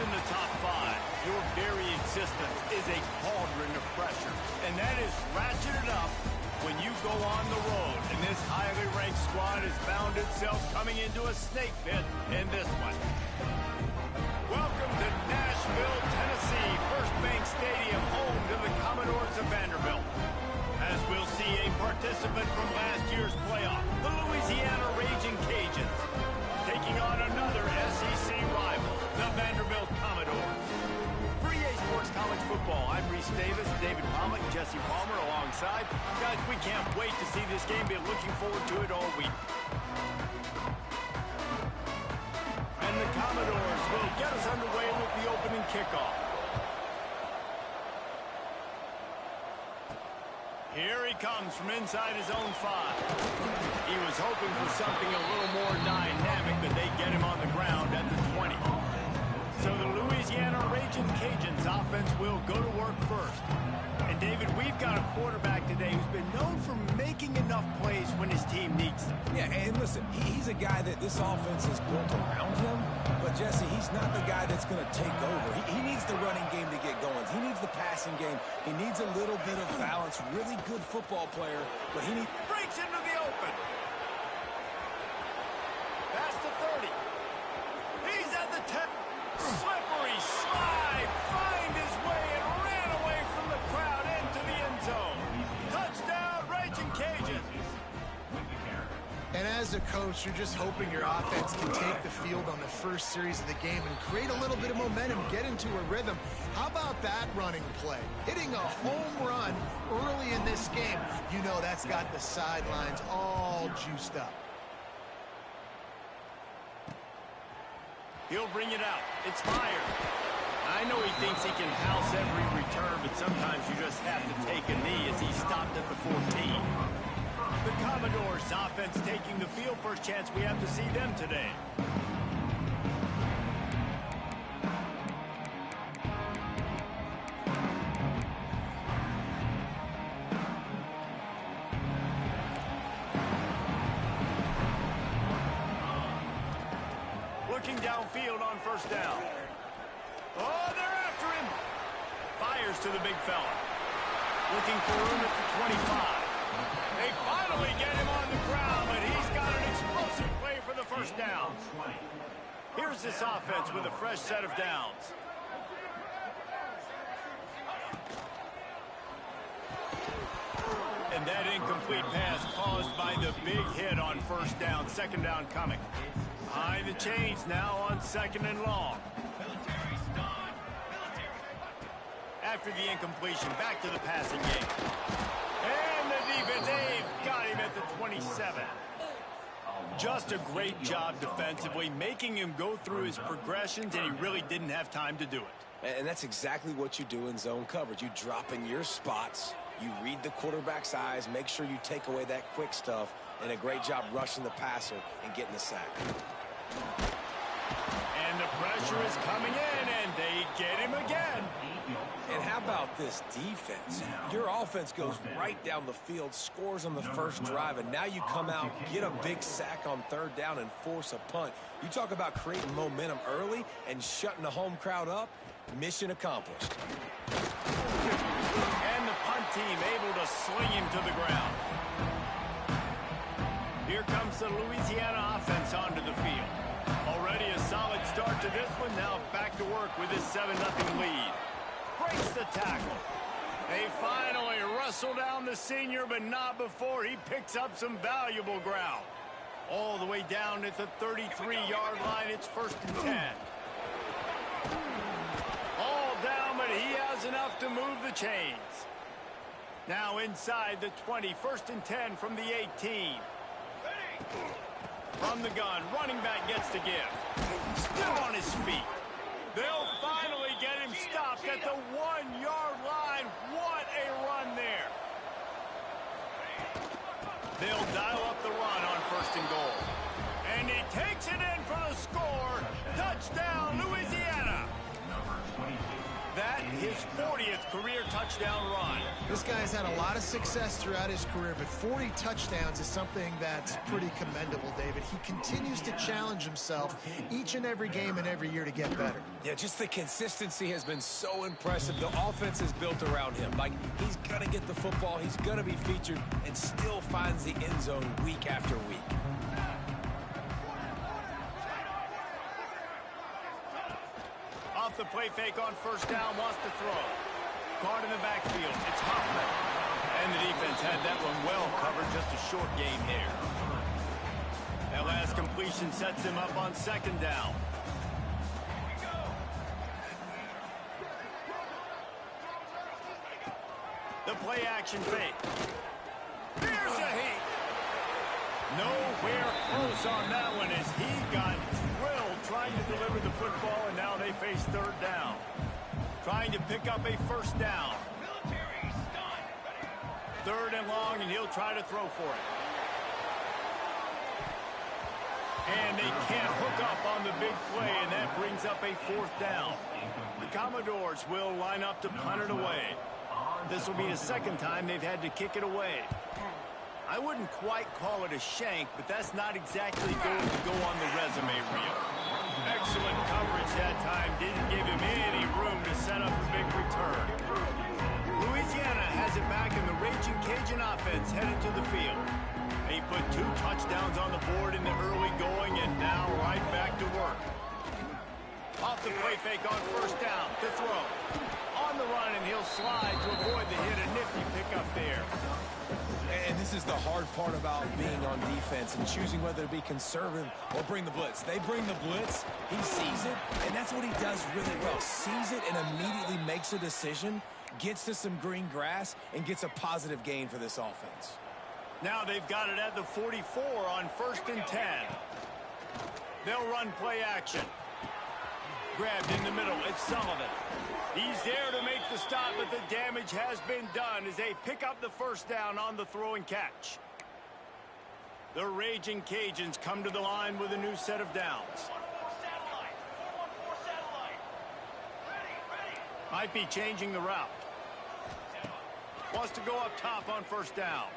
in the top 5, your very existence is a cauldron of pressure. And that is ratcheted up when you go on the road. And this highly ranked squad has found itself coming into a snake pit in this one. Welcome to Nashville, Tennessee, First Bank Stadium, home to the Commodores of Vanderbilt. As we'll see a participant from last year's playoff, the Louisiana Raging Cajuns, taking on another SEC rival, the Vanderbilt Commodores. For EA Sports College Football, I'm Reese Davis, David Pollack, Jesse Palmer alongside. Guys, we can't wait to see this game. Be looking forward to it all week. And the Commodores will get us underway with the opening kickoff. Here he comes from inside his own 5. He was hoping for something a little more dynamic, but they get him on the ground at the 20. So the Louisiana Raging Cajuns offense will go to work first. And David, we've got a quarterback today who's been known for making enough plays when his team needs them. Yeah, and listen, he's a guy that this offense is built around him. But, Jesse, he's not the guy that's going to take over. He needs the running game to get going. He needs the passing game. He needs a little bit of balance. Really good football player, but he needs... Breaks into the open. Pass to 30. He's at the 10. Slippery slide. Find his way and ran away from the crowd into the end zone. Touchdown, Raging Cajuns. And as a coach, you're just hoping your offense can take the field on the first series of the game and create a little bit of momentum, get into a rhythm. How about that running play? Hitting a home run early in this game. You know that's got the sidelines all juiced up. He'll bring it out. It's fired. I know he thinks he can house every return, but sometimes you just have to take a knee as he stopped at the 14. The Commodores offense taking the field. First chance we have to see them today. Looking downfield on first down. Oh, they're after him. Fires to the big fella. Looking for room at the 25. They finally get him on the ground, but he's got an explosive play for the first down. Here's this offense with a fresh set of downs. And that incomplete pass caused by the big hit on first down. Second down coming. Behind the chains now on 2nd and long. After the incompletion, back to the passing game. And the defense, they've got him at the 27. Just a great job defensively, making him go through his progressions, and he really didn't have time to do it. And that's exactly what you do in zone coverage. You drop in your spots, you read the quarterback's eyes, make sure you take away that quick stuff, and a great job rushing the passer and getting the sack. And the pressure is coming in, and they get him again. And how about this defense? Your offense goes right down the field, scores on the first drive, and now you come out, get a big sack on third down, and force a punt. You talk about creating momentum early and shutting the home crowd up. Mission accomplished. And the punt team able to sling him to the ground. Here comes the Louisiana offense onto the field. Already a solid start to this one. Now back to work with his 7-0 lead. Breaks the tackle. They finally wrestle down the senior, but not before he picks up some valuable ground. All the way down at the 33-yard line. It's 1st and 10. All down, but he has enough to move the chains. Now inside the 20. 1st and 10 from the 18. From the gun, running back gets to give. Still on his feet. They'll finally get him stopped at the 1-yard line. What a run there. They'll dial up the run on 1st and goal. And he takes it in for the score. Touchdown, Louisiana. That, his 40th career touchdown run. This guy's had a lot of success throughout his career, but 40 touchdowns is something that's pretty commendable, David. He continues to challenge himself each and every game and every year to get better. Yeah, just the consistency has been so impressive. The offense is built around him. Like, he's going to get the football, he's going to be featured, and still finds the end zone week after week. Off the play fake on first down, wants to throw. Caught in the backfield. It's Hoffman. And the defense had that one well covered. Just a short gain there. That last completion sets him up on second down. The play action fake. There's a heat. Nowhere close on that one as he got thrilled trying to deliver the football, and now they face third down. Trying to pick up a first down. Third and long, and he'll try to throw for it. And they can't hook up on the big play, and that brings up a fourth down. The Commodores will line up to punt it away. This will be the second time they've had to kick it away. I wouldn't quite call it a shank, but that's not exactly going to go on the resume reel. Excellent coverage that time. Didn't give him any room to set up the big return. Louisiana has it back, and the Raging Cajun offense headed to the field. He put 2 touchdowns on the board in the early going, and now right back to work. Off the play fake on first down to throw. On the run, and he'll slide to avoid the hit. A nifty pickup there. And this is the hard part about being on defense and choosing whether to be conservative or bring the blitz. They bring the blitz, he sees it, and that's what he does really well. Sees it and immediately makes a decision, gets to some green grass, and gets a positive gain for this offense. Now they've got it at the 44 on 1st and 10. They'll run play action. Grabbed in the middle, it's Sullivan. He's there to make the stop, but the damage has been done as they pick up the first down on the throw and catch. The Raging Cajuns come to the line with a new set of downs. Might be changing the route. Wants to go up top on first down.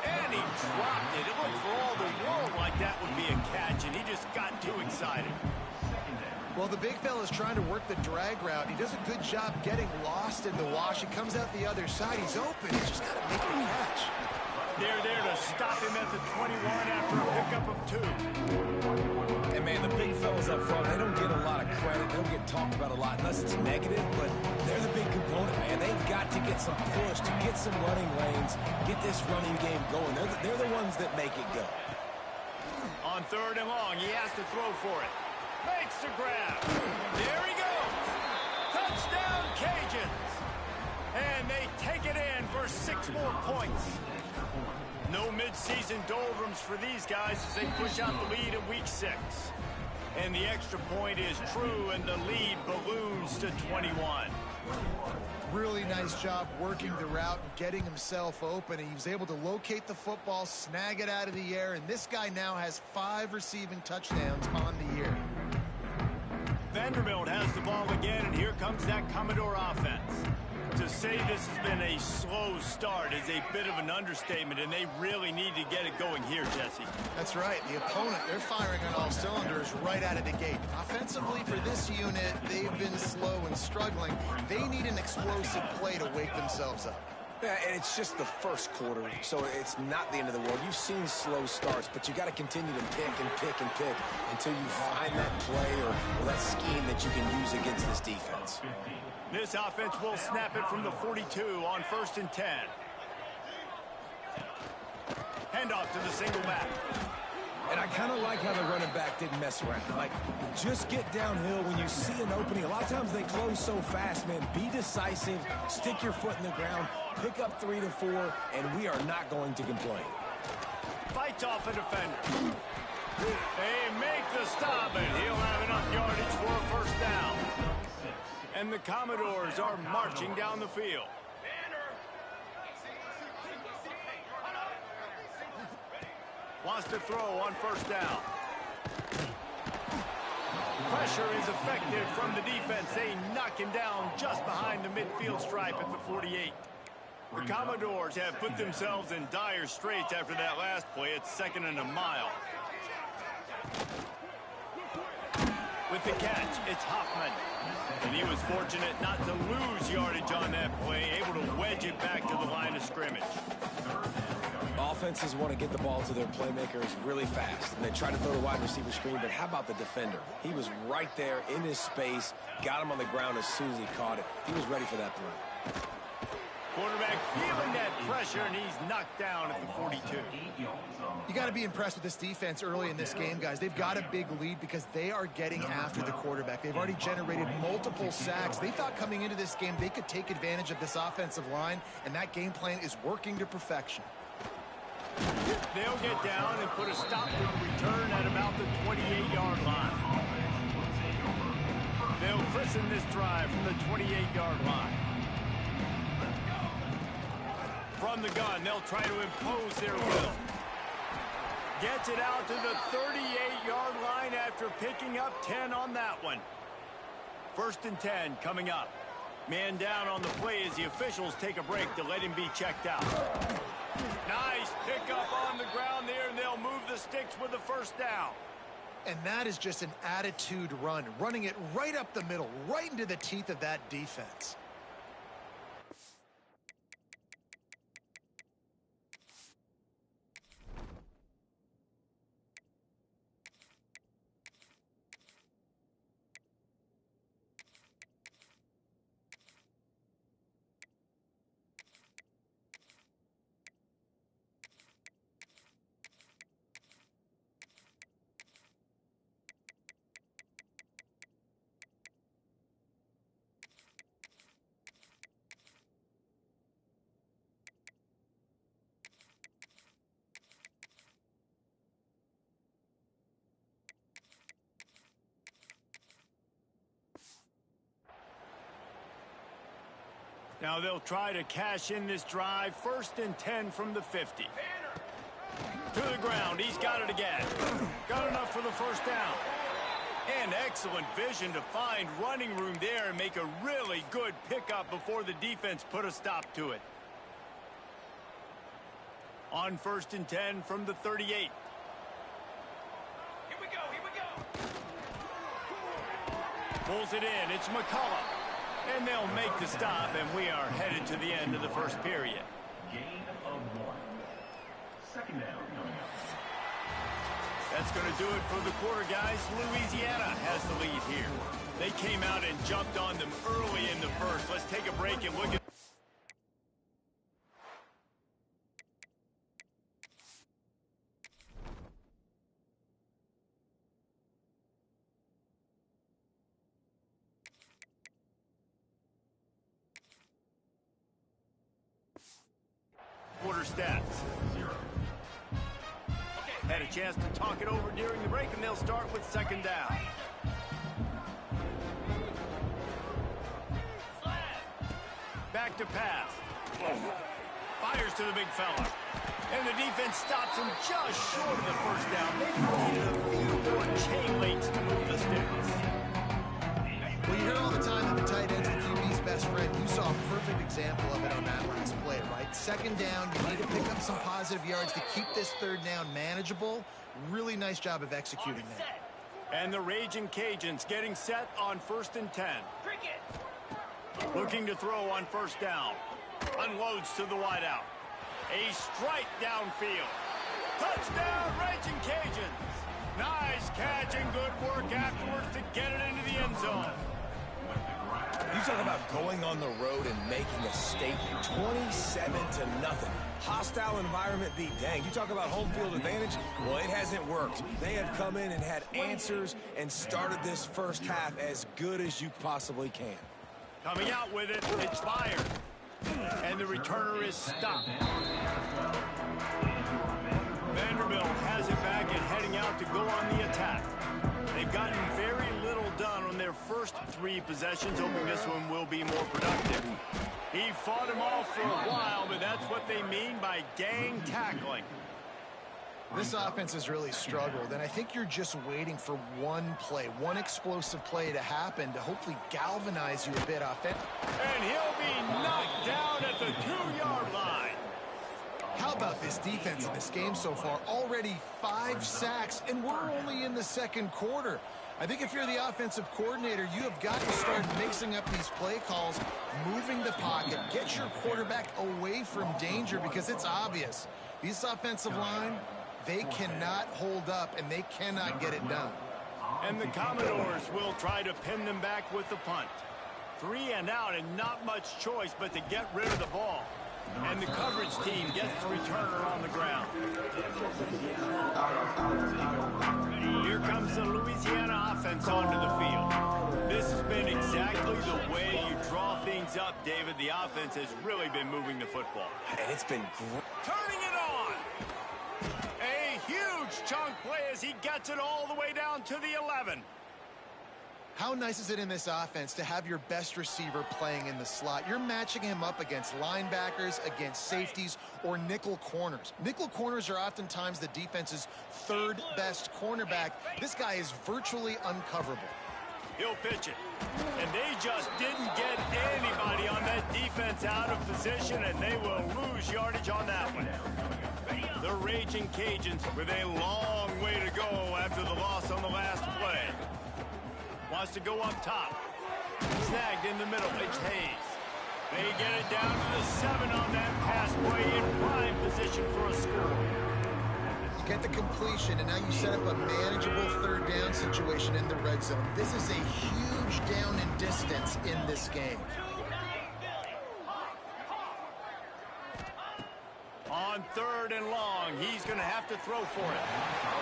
And he dropped it. It looked for all the world like that would be a catch, and he just got too excited. Well, the big fella's trying to work the drag route. He does a good job getting lost in the wash. He comes out the other side. He's open. He's just got to make a catch. They're there to stop him at the 21 after a pickup of 2. And, man, the big fellas up front, they don't get a lot of credit. They don't get talked about a lot unless it's negative, but they're the big component, man. They've got to get some push, to get some running lanes, get this running game going. They're the ones that make it go. On 3rd and long, he has to throw for it. Makes the grab. There he goes. Touchdown, Cajuns. And they take it in for 6 more points. No midseason doldrums for these guys as they push out the lead in week 6. And the extra point is true, and the lead balloons to 21. Really nice job working the route and getting himself open. He was able to locate the football, snag it out of the air, and this guy now has 5 receiving touchdowns on the year. Vanderbilt has the ball again, and here comes that Commodore offense. To say this has been a slow start is a bit of an understatement, and they really need to get it going here, Jesse. That's right. The opponent, they're firing on all cylinders right out of the gate. Offensively for this unit, they've been slow and struggling. They need an explosive play to wake themselves up. Yeah, and it's just the first quarter, so it's not the end of the world. You've seen slow starts, but you got to continue to pick and pick and pick until you find that play or that scheme that you can use against this defense. This offense will snap it from the 42 on 1st and 10. Handoff to the single back. And I kind of like how the running back didn't mess around. Like, just get downhill when you see an opening. A lot of times they close so fast, man. Be decisive, stick your foot in the ground, pick up 3 to 4, and we are not going to complain. Fights off a defender. They make the stop, and he'll have enough yardage for a first down. And the Commodores are marching down the field. Wants to throw on first down. Pressure is effective from the defense. They knock him down just behind the midfield stripe at the 48. The Commodores have put themselves in dire straits after that last play. It's 2nd and a mile. With the catch, it's Hoffman. And he was fortunate not to lose yardage on that play, able to wedge it back to the line of scrimmage. Offenses want to get the ball to their playmakers really fast, and they try to throw the wide receiver screen, but how about the defender? He was right there in his space, got him on the ground as soon as he caught it. He was ready for that play. Quarterback feeling that pressure, and he's knocked down at the 42. You got to be impressed with this defense early in this game, guys. They've got a big lead because they are getting after the quarterback. They've already generated multiple sacks. They thought coming into this game they could take advantage of this offensive line, and that game plan is working to perfection. They'll get down and put a stop to the return at about the 28-yard line. They'll christen this drive from the 28-yard line. From the gun, they'll try to impose their will. Gets it out to the 38-yard line after picking up 10 on that one. 1st and 10 coming up. Man down on the play as the officials take a break to let him be checked out. Nice pickup on the ground there, and they'll move the sticks with the 1st down. And that is just an attitude run, running it right up the middle, right into the teeth of that defense. Now they'll try to cash in this drive. 1st and 10 from the 50. To the ground. He's got it again. Got enough for the 1st down. And excellent vision to find running room there and make a really good pickup before the defense put a stop to it. On 1st and 10 from the 38. Here we go, here we go. Pulls it in. It's McCullough. And they'll make the stop, and we are headed to the end of the 1st period. Gain of 1. 2nd down coming up. That's going to do it for the quarter, guys. Louisiana has the lead here. They came out and jumped on them early in the 1st. Let's take a break and look at quarter stats. Had a chance to talk it over during the break, and they'll start with 2nd down. Back to pass. Fires to the big fella. And the defense stops him just short of the 1st down. They needed a few more chain links to move the sticks. Well, you hear all the time that the tight end's the QB's best friend. You saw a perfect example of it on that last play, right? 2nd down, you need to pick up some positive yards to keep this 3rd down manageable. Really nice job of executing that. And the Raging Cajuns getting set on 1st and 10. Looking to throw on 1st down. Unloads to the wideout. A strike downfield. Touchdown, Raging Cajuns. Nice catch and good work afterwards to get it into the end zone. You talk about going on the road and making a statement. 27-0. Hostile environment be danged. You talk about home field advantage. Well, it hasn't worked. They have come in and had answers and started this 1st half as good as you possibly can. Coming out with it, it's fired. And the returner is stopped. Vanderbilt has it back and heading out to go on the attack. They've gotten very little done on their first 3 possessions, hoping this one will be more productive. He fought him off for a while, but that's what they mean by gang tackling. This offense has really struggled, and I think you're just waiting for one play, one explosive play to happen to hopefully galvanize you a bit offensively. And he'll be knocked down at the 2-yard line. How about this defense in this game so far? Already 5 sacks, and we're only in the second quarter. I think if you're the offensive coordinator, you have got to start mixing up these play calls, moving the pocket, get your quarterback away from danger, because it's obvious. These offensive line, they cannot hold up, and they cannot get it done. And the Commodores will try to pin them back with the punt. 3 and out, and not much choice but to get rid of the ball. And the coverage team gets the returner on the ground. Here comes the Louisiana offense onto the field. This has been exactly the way you draw things up, David. The offense has really been moving the football. And it's been great. Turning it on. A huge chunk play as he gets it all the way down to the 11. How nice is it in this offense to have your best receiver playing in the slot? You're matching him up against linebackers, against safeties, or nickel corners. Nickel corners are oftentimes the defense's 3rd best cornerback. This guy is virtually uncoverable. He'll pitch it. And they just didn't get anybody on that defense out of position, and they will lose yardage on that one. The Raging Cajuns with a long way to go after the loss on the last play. Wants to go up top. Snagged in the middle. It's Hayes. They get it down to the 7 on that pass play in prime position for a score. You get the completion, and now you set up a manageable 3rd down situation in the red zone. This is a huge down in distance in this game. On 3rd and long, he's going to have to throw for it.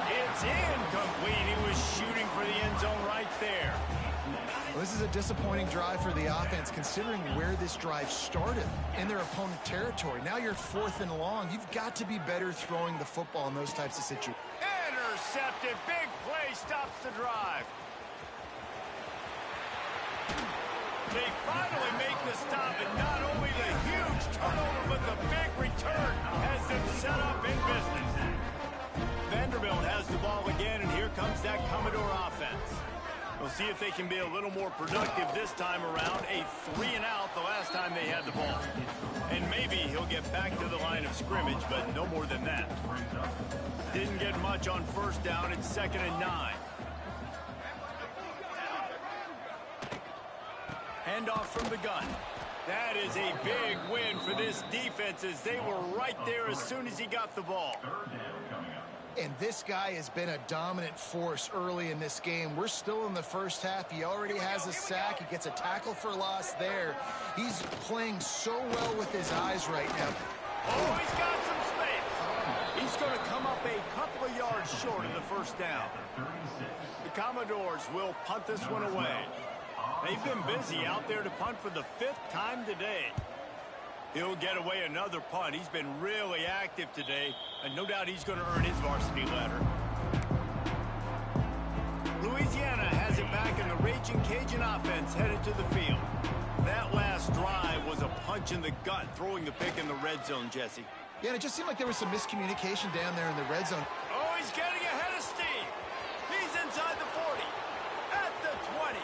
It's incomplete. He was shooting for the end zone right there. Well, this is a disappointing drive for the offense, considering where this drive started in their opponent territory. Now you're 4th and long. You've got to be better throwing the football in those types of situations. Intercepted. Big play stops the drive. They finally make the stop, and not only the huge turnover, but the big return has them set up in business. Vanderbilt has the ball again, and here comes that Commodore offense. We'll see if they can be a little more productive this time around. A 3 and out the last time they had the ball. And maybe he'll get back to the line of scrimmage, but no more than that. Didn't get much on 1st down. It's 2nd and 9. Handoff from the gun. That is a big win for this defense, as they were right there as soon as he got the ball. And this guy has been a dominant force early in this game. We're still in the 1st half. He already has a sack. He gets a tackle for loss there. He's playing so well with his eyes right now. Oh, he's got some space. He's going to come up a couple of yards short of the 1st down. The Commodores will punt this one away. They've been busy out there to punt for the 5th time today. He'll get away another punt. He's been really active today, and no doubt he's going to earn his varsity ladder. Louisiana has it back, and the Raging Cajun offense headed to the field. That last drive was a punch in the gut, throwing the pick in the red zone, Jesse. Yeah, and it just seemed like there was some miscommunication down there in the red zone. Oh, he's getting ahead of steam. He's inside the 40, at the 20.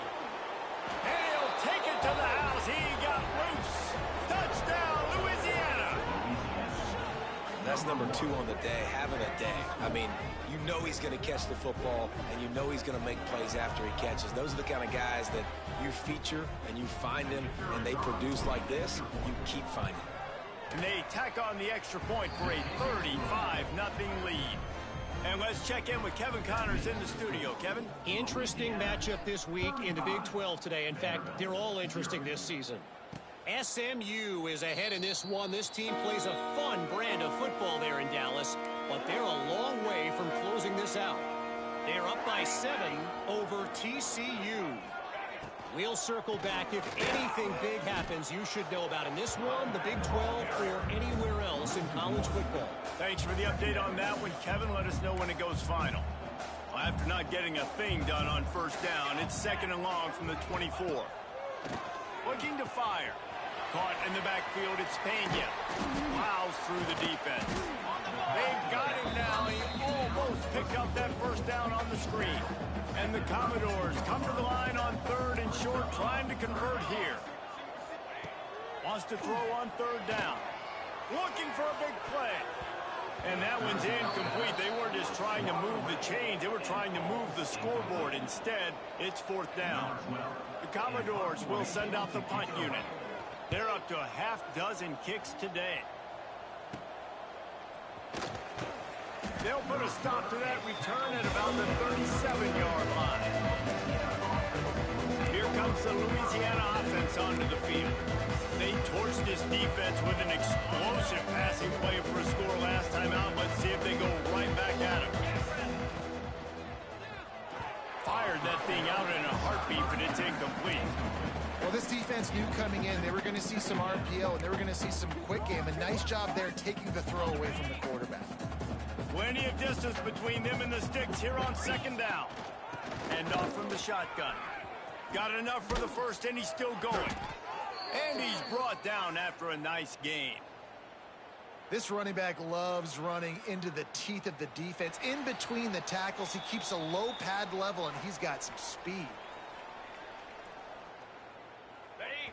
And he'll take it to the house. He got loose. Touchdown, Louisiana. That's number 2 on the day, having a day. I mean, you know he's going to catch the football, and you know he's going to make plays after he catches. Those are the kind of guys that you feature, and you find them, and they produce like this. You keep finding them. And they tack on the extra point for a 35-0 lead. And let's check in with Kevin Connors in the studio. Kevin? Interesting matchup this week in the Big 12 today. In fact, they're all interesting this season. SMU is ahead in this one. This team plays a fun brand of football there in Dallas, but they're a long way from closing this out. They're up by 7 over TCU. We'll circle back if anything big happens you should know about in this one, the Big 12, or anywhere else in college football. Thanks for the update on that one, Kevin. Let us know when it goes final. Well, after not getting a thing done on 1st down, it's 2nd and long from the 24. Looking to fire. Caught in the backfield, it's Pena. Plows through the defense. They've got him now. He pick up that first down on the screen. And the Commodores come to the line on 3rd and short, trying to convert here. Wants to throw on 3rd down. Looking for a big play. And that one's incomplete. They weren't just trying to move the chains. They were trying to move the scoreboard. Instead, it's 4th down. The Commodores will send out the punt unit. They're up to a half-dozen kicks today. They'll put a stop to that return at about the 37-yard line. Here comes the Louisiana offense onto the field. They torched this defense with an explosive passing play for a score last time out. Let's see if they go right back at him. Fired that thing out in a heartbeat, but it's incomplete. Well, this defense knew coming in they were going to see some RPO and they were going to see some quick game. A nice job there taking the throw away from the quarterback. Plenty of distance between them and the sticks here on 2nd down. And off from the shotgun. Got enough for the first, and he's still going. And he's brought down after a nice gain. This running back loves running into the teeth of the defense. In between the tackles, he keeps a low pad level, and he's got some speed.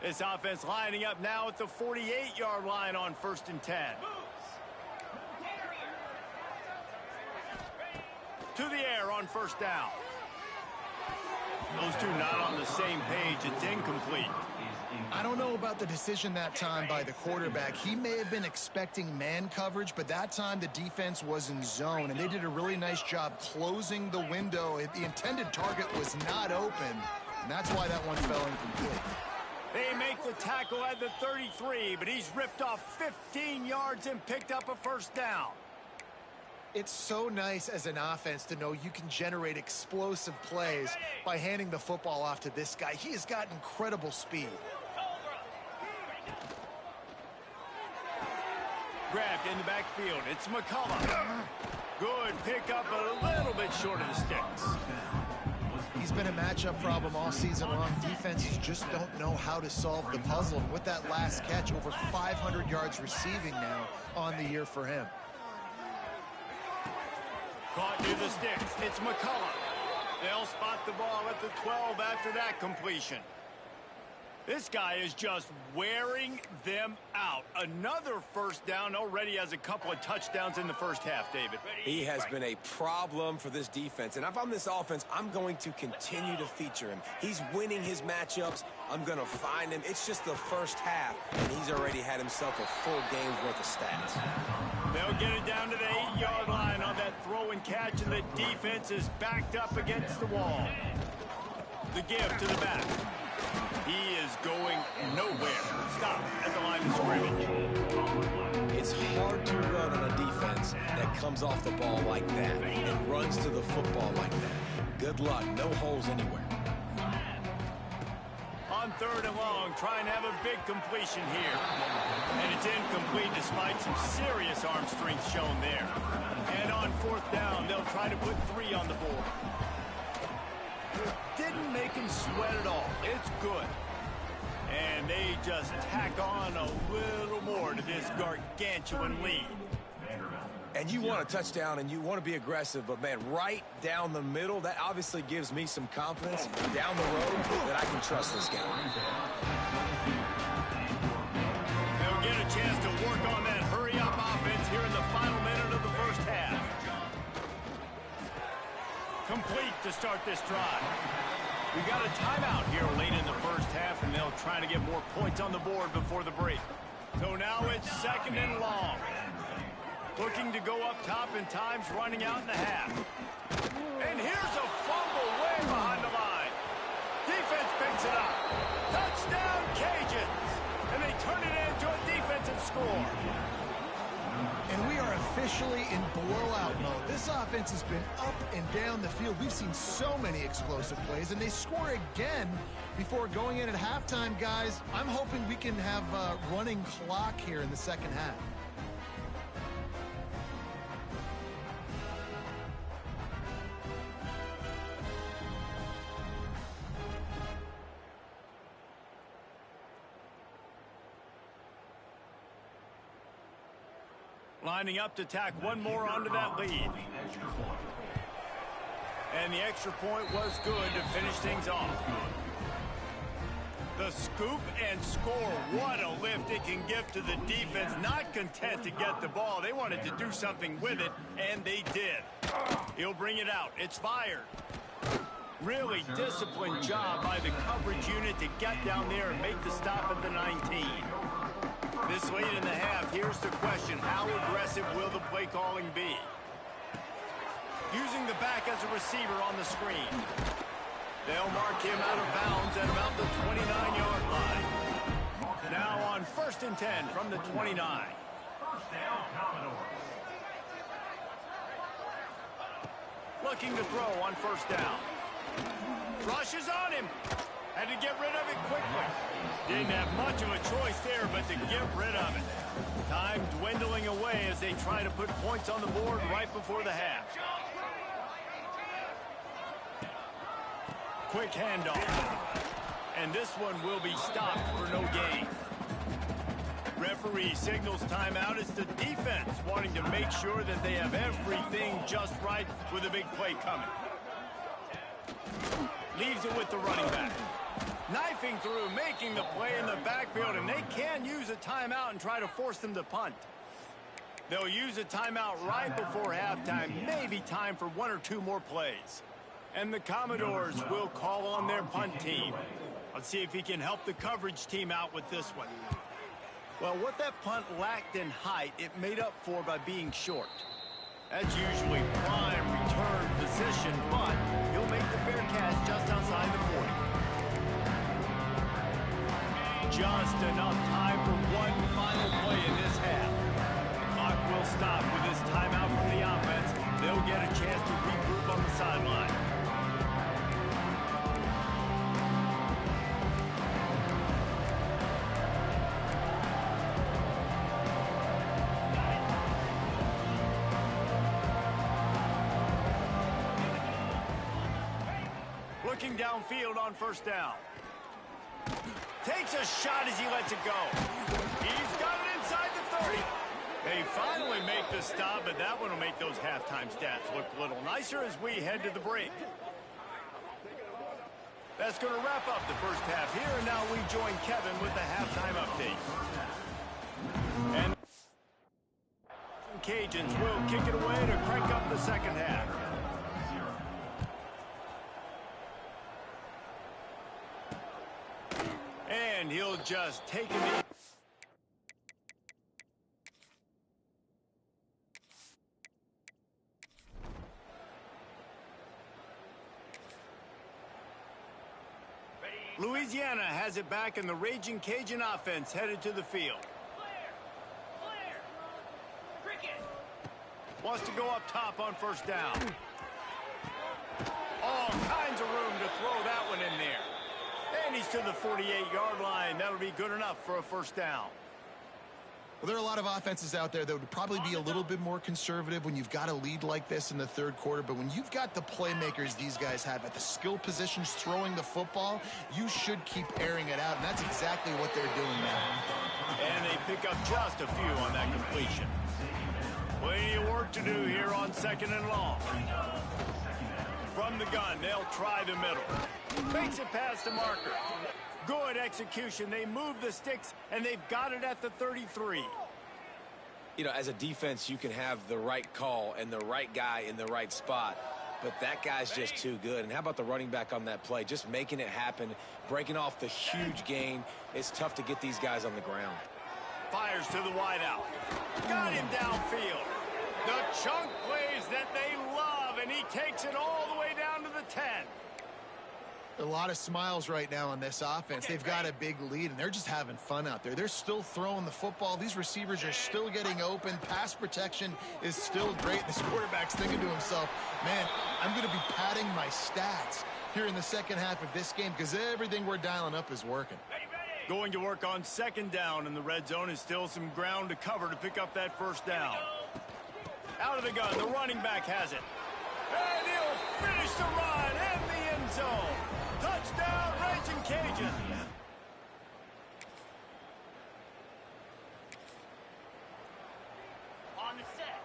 This offense lining up now at the 48-yard line on 1st and 10. To the air on 1st down. Those two not on the same page. It's incomplete. I don't know about the decision that time by the quarterback. He may have been expecting man coverage, but that time the defense was in zone, and they did a really nice job closing the window. The intended target was not open, and that's why that one fell incomplete. They make the tackle at the 33, but he's ripped off 15 yards and picked up a 1st down. It's so nice as an offense to know you can generate explosive plays by handing the football off to this guy. He has got incredible speed. Grabbed in the backfield. It's McCullough. Good pickup, a little bit short of the sticks. He's been a matchup problem all season long. Defenses just don't know how to solve the puzzle. And with that last catch, over 500 yards receiving now on the year for him. Caught near the sticks. It's McCullough. They'll spot the ball at the 12 after that completion. This guy is just wearing them out. Another 1st down, already has a couple of touchdowns in the 1st half, David. He has been a problem for this defense. And if I'm this offense, I'm going to continue to feature him. He's winning his matchups. I'm going to find him. It's just the 1st half, and he's already had himself a full game's worth of stats. They'll get it down to the 8-yard line on that throw and catch, and the defense is backed up against the wall. The give to the back. He is going nowhere. Stop at the line of scrimmage. It's hard to run on a defense that comes off the ball like that and runs to the football like that. Good luck. No holes anywhere. On 3rd and long, trying to have a big completion here. And it's incomplete despite some serious arm strength shown there. And on 4th down, they'll try to put 3 on the board. Didn't make him sweat at all. It's good. And they just tack on a little more to this gargantuan lead. And you want a touchdown and you want to be aggressive, but man, right down the middle, that obviously gives me some confidence down the road that I can trust this guy. They'll get a chance to work on that hurry-up offense here in the final minute of the 1st half. Complete to start this drive. We got a timeout here late in the 1st half, and they'll try to get more points on the board before the break. So now it's 2nd and long. Looking to go up top, and time's running out in the half. And here's a fumble way behind the line. Defense picks it up. Touchdown, Cajuns. And they turn it into a defensive score. And we are officially in blowout mode. This offense has been up and down the field. We've seen so many explosive plays, and they score again before going in at halftime, guys. I'm hoping we can have a running clock here in the 2nd half. Lining up to tack one more onto that lead. And the extra point was good to finish things off. The scoop and score. What a lift it can give to the defense. Not content to get the ball. They wanted to do something with it, and they did. He'll bring it out. It's fired. Really disciplined job by the coverage unit to get down there and make the stop at the 19. This late in the half, here's the question. How aggressive will the play calling be? Using the back as a receiver on the screen. They'll mark him out of bounds at about the 29-yard line. Now on 1st and 10 from the 29. First down, Commodores. Looking to throw on 1st down. Rushes on him. Had to get rid of it quickly. Didn't have much of a choice there, but to get rid of it. Time dwindling away as they try to put points on the board right before the half. Quick handoff. And this one will be stopped for no gain. Referee signals timeout. It's the defense wanting to make sure that they have everything just right with a big play coming. Leaves it with the running back. Knifing through, making the play in the backfield, and they can use a timeout and try to force them to punt. They'll use a timeout right before halftime. Maybe time for 1 or 2 more plays. And the Commodores will call on their punt team. Let's see if he can help the coverage team out with this one. Well, what that punt lacked in height, it made up for by being short. That's usually prime return position, but he'll make the fair catch just outside the 40. Just enough time for one final play in this half. The clock will stop with this timeout from the offense. They'll get a chance to regroup on the sideline. Looking downfield on 1st down. Takes a shot as he lets it go. He's got it inside the 30. They finally make the stop, but that one will make those halftime stats look a little nicer as we head to the break. That's going to wrap up the first half here, and now we join Kevin with the halftime update. And Cajuns will kick it away to crank up the second half. And he'll just take it. Louisiana has it back, and the Raging Cajun offense headed to the field. Wants to go up top on 1st down. All kinds of room to throw that one in there. And he's to the 48-yard line. That'll be good enough for a 1st down. Well, there are a lot of offenses out there that would probably be a little bit more conservative when you've got a lead like this in the 3rd quarter. But when you've got the playmakers these guys have at the skill positions throwing the football, you should keep airing it out. And that's exactly what they're doing now. And they pick up just a few on that completion. Plenty of work to do here on 2nd and long. From the gun, they'll try the middle. Makes it past the marker. Good execution. They move the sticks, and they've got it at the 33. You know, as a defense, you can have the right call and the right guy in the right spot, but that guy's just too good. And how about the running back on that play? Just making it happen, breaking off the huge gain. It's tough to get these guys on the ground. Fires to the wideout. Got him downfield. The chunk plays that they love, and he takes it all the way down to the 10. A lot of smiles right now on this offense. They've got a big lead, and they're just having fun out there. They're still throwing the football. These receivers are still getting open. Pass protection is still great. This quarterback's thinking to himself, man, I'm going to be padding my stats here in the second half of this game because everything we're dialing up is working. Going to work on 2nd down, and the red zone is still some ground to cover to pick up that 1st down. Out of the gun, the running back has it. And he'll finish the run in the end zone. Touchdown, Raging Cajun. On the set.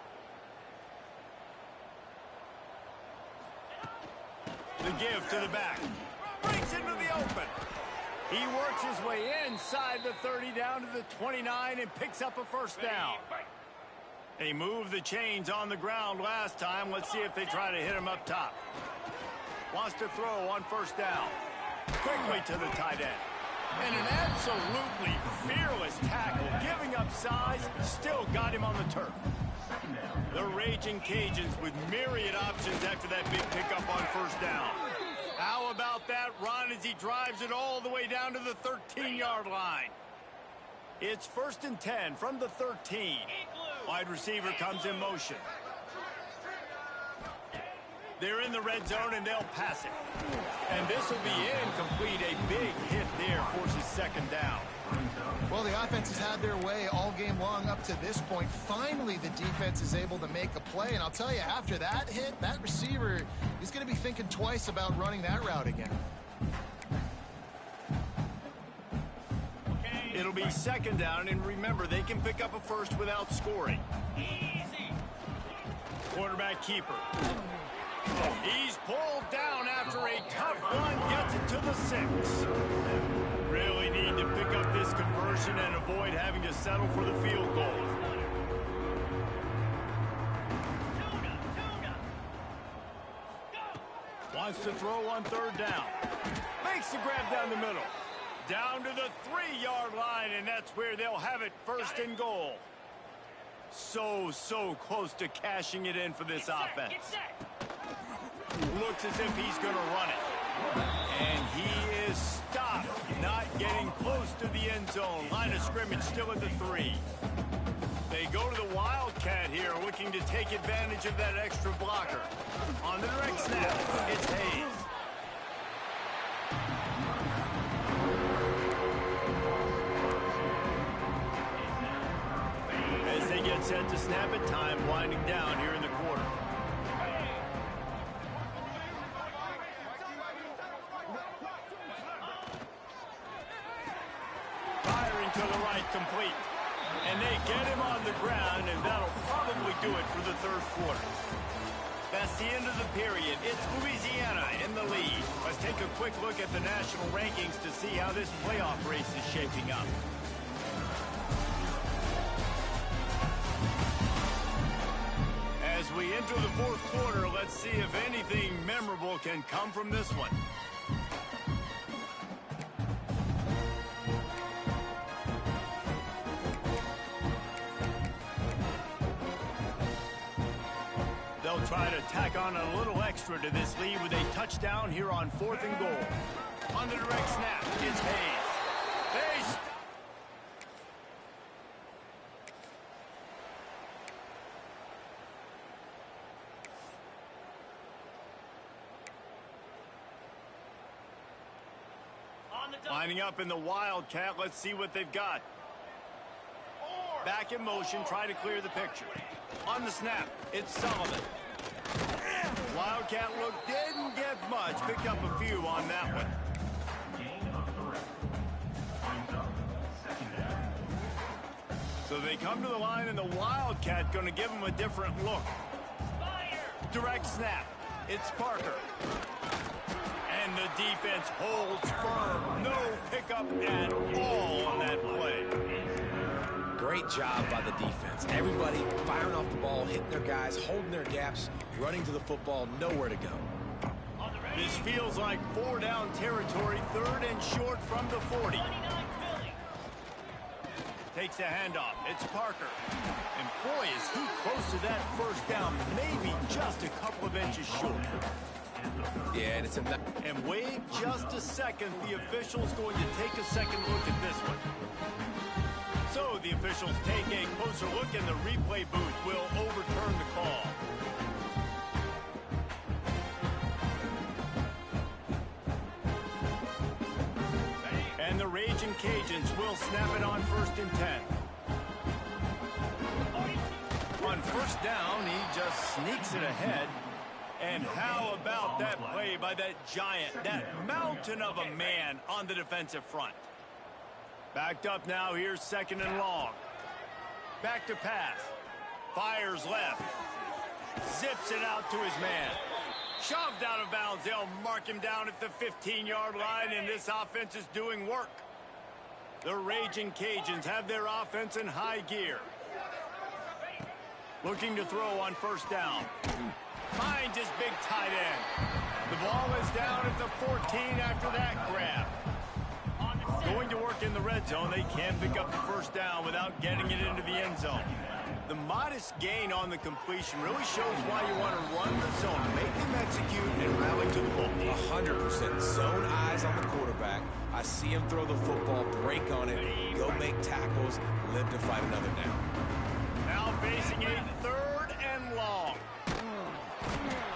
The give to the back. Breaks into the open. He works his way inside the 30 down to the 29 and picks up a first down. They moved the chains on the ground last time. Let's see if they try to hit him up top. Wants to throw on first down. Quickly to the tight end. And an absolutely fearless tackle, giving up size, still got him on the turf. The Raging Cajuns with myriad options after that big pickup on first down. How about that run as he drives it all the way down to the 13-yard line? It's 1st and 10 from the 13. Wide receiver comes in motion. They're in the red zone, and they'll pass it. And this will be incomplete. A big hit there forces second down. Well, the offense has had their way all game long up to this point. Finally, the defense is able to make a play. And I'll tell you, after that hit, that receiver is going to be thinking twice about running that route again. It'll be second down, and remember, they can pick up a first without scoring. Easy. Quarterback keeper. He's pulled down after a tough run, gets it to the 6. Really need to pick up this conversion and avoid having to settle for the field goal. Wants to throw on third down. Makes the grab down the middle. Down to the 3-yard line, and that's where they'll have it, 1st and goal. So close to cashing it in for this offense. Looks as if he's going to run it. And he is stopped, not getting close to the end zone. Line of scrimmage still at the 3. They go to the Wildcat here, looking to take advantage of that extra blocker. On the direct snap, it's Hayes. As they get set to snap it, time winding down here in the quarter. Firing to the right, complete. And they get him on the ground, and that'll probably do it for the third quarter. That's the end of the period. It's Louisiana in the lead. Let's take a quick look at the national rankings to see how this playoff race is shaping up. As we enter the fourth quarter, let's see if anything memorable can come from this one. They'll try to tack on a little extra to this lead with a touchdown here on 4th and goal. On the direct snap, it's Hayes. Hayes. Lining up in the Wildcat. Let's see what they've got. Back in motion, try to clear the picture. On the snap, it's Sullivan. Wildcat look didn't get much. Picked up a few on that one. So they come to the line, and the Wildcat going to give them a different look. Direct snap. It's Parker. And the defense holds firm. No pickup at all on that play. Great job by the defense. Everybody firing off the ball, hitting their guys, holding their gaps, running to the football, nowhere to go. This feels like 4-down territory, 3rd and short from the 40. Takes a handoff. It's Parker. And boy, is he close to that first down, maybe just a couple of inches short. Yeah, and it's and wait just a second. The official's going to take a second look at this one. So the officials take a closer look, and the replay booth will overturn the call. And the Raging Cajuns will snap it on 1st and 10. On first down, he just sneaks it ahead. And how about that play by that giant, that mountain of a man on the defensive front? Backed up now, here's 2nd and long. Back to pass. Fires left. Zips it out to his man. Shoved out of bounds. They'll mark him down at the 15-yard line, and this offense is doing work. The Raging Cajuns have their offense in high gear. Looking to throw on first down. Finds his big tight end. The ball is down at the 14 after that grab. Going to work in the red zone. They can pick up the first down without getting it into the end zone. The modest gain on the completion really shows why you want to run the zone, make them execute, and rally to the ball. 100% zone eyes on the quarterback. I see him throw the football, break on it, go make tackles, live to fight another down. Now facing a 3rd and long.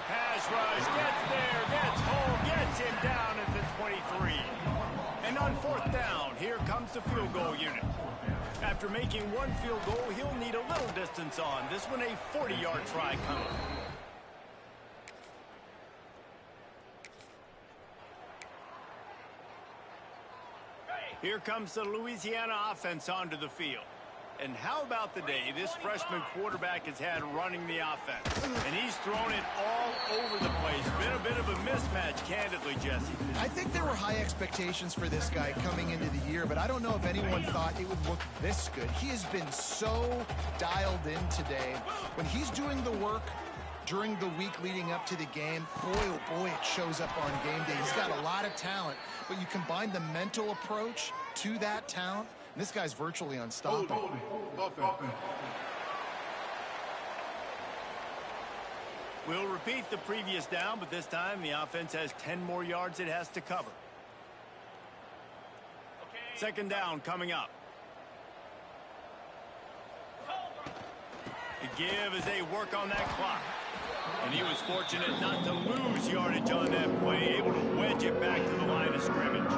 Pass rush, gets there, gets home, gets him down at the 23. And on 4th down, here comes the field goal unit. After making one field goal, he'll need a little distance on. This one a 40-yard try coming. Here comes the Louisiana offense onto the field. And how about the day this freshman quarterback has had running the offense? And he's thrown it all over the place. Been a bit of a mismatch, candidly, Jesse. I think there were high expectations for this guy coming into the year, but I don't know if anyone thought it would look this good. He has been so dialed in today. When he's doing the work during the week leading up to the game, boy, oh boy, it shows up on game day. He's got a lot of talent, but you combine the mental approach to that talent, and this guy's virtually unstoppable. We'll repeat the previous down, but this time the offense has 10 more yards it has to cover. 2nd down coming up. The give as they work on that clock. And he was fortunate not to lose yardage on that play, able to wedge it back to the line of scrimmage.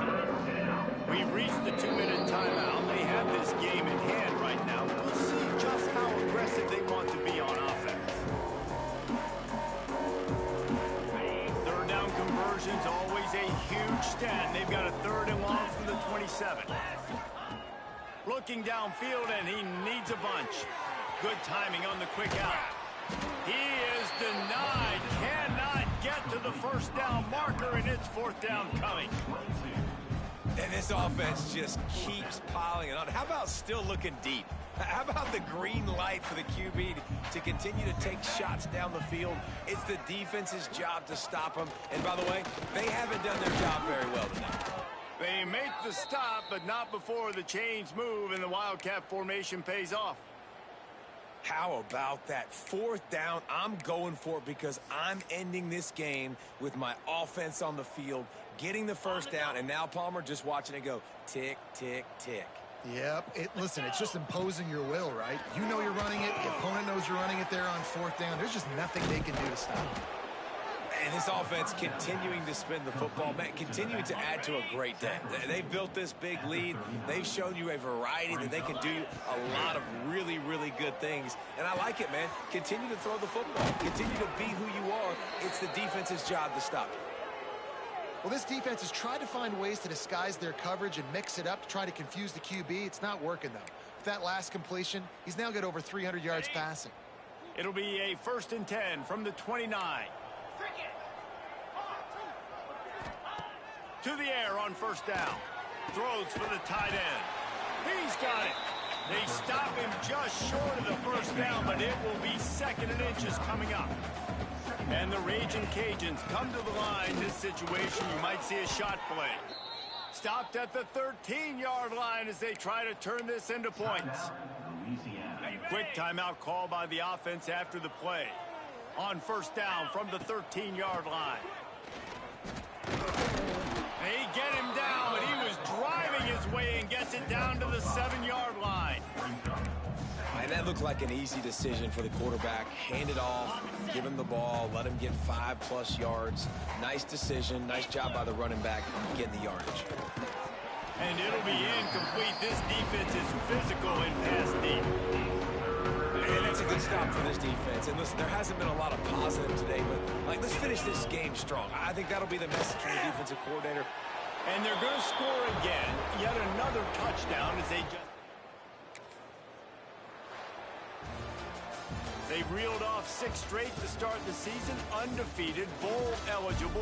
We've reached the 2-minute timeout. They have this game in hand right now. We'll see just how aggressive they want to be on offense. 3rd down conversion's always a huge stat. They've got a 3rd and long from the 27. Looking downfield, and he needs a bunch. Good timing on the quick out. He is denied. Cannot get to the first down marker, and it's 4th down coming. And this offense just keeps piling it on. How about still looking deep? How about the green light for the QB to continue to take shots down the field? It's the defense's job to stop them. And by the way, they haven't done their job very well tonight. They make the stop, but not before the chains move and the Wildcat formation pays off. How about that 4th down? I'm going for it because I'm ending this game with my offense on the field, getting the first down, and now Palmer just watching it go tick, tick, tick. Yep. Listen, it's just imposing your will, right? You know you're running it. The opponent knows you're running it there on 4th down. There's just nothing they can do to stop it. And this offense continuing to spin the football, man, continuing to add to a great day. They've built this big lead. They've shown you a variety that they can do a lot of really, really good things. And I like it, man. Continue to throw the football. Continue to be who you are. It's the defense's job to stop you. Well, this defense has tried to find ways to disguise their coverage and mix it up to try to confuse the QB. It's not working, though. With that last completion, he's now got over 300 yards passing. It'll be a 1st and 10 from the 29. To the air on first down. Throws for the tight end. He's got it. They stop him just short of the first down, but it will be 2nd and inches coming up. And the Raging Cajuns come to the line. This situation, you might see a shot play. Stopped at the 13-yard line as they try to turn this into points. Quick timeout call by the offense after the play. On first down from the 13-yard line. They get him down, but he was driving his way and gets it down to the 7-yard line. And that looked like an easy decision for the quarterback. Hand it off, give him the ball, let him get 5+ yards. Nice decision. Nice job by the running back getting the yardage. And it'll be incomplete. This defense is physical in pass deep. And that's a good stop for this defense. And listen, there hasn't been a lot of positive today, but let's finish this game strong. I think that'll be the message from the defensive coordinator. And they're going to score again. Yet another touchdown as they Reeled off 6 straight to start the season, undefeated, bowl eligible.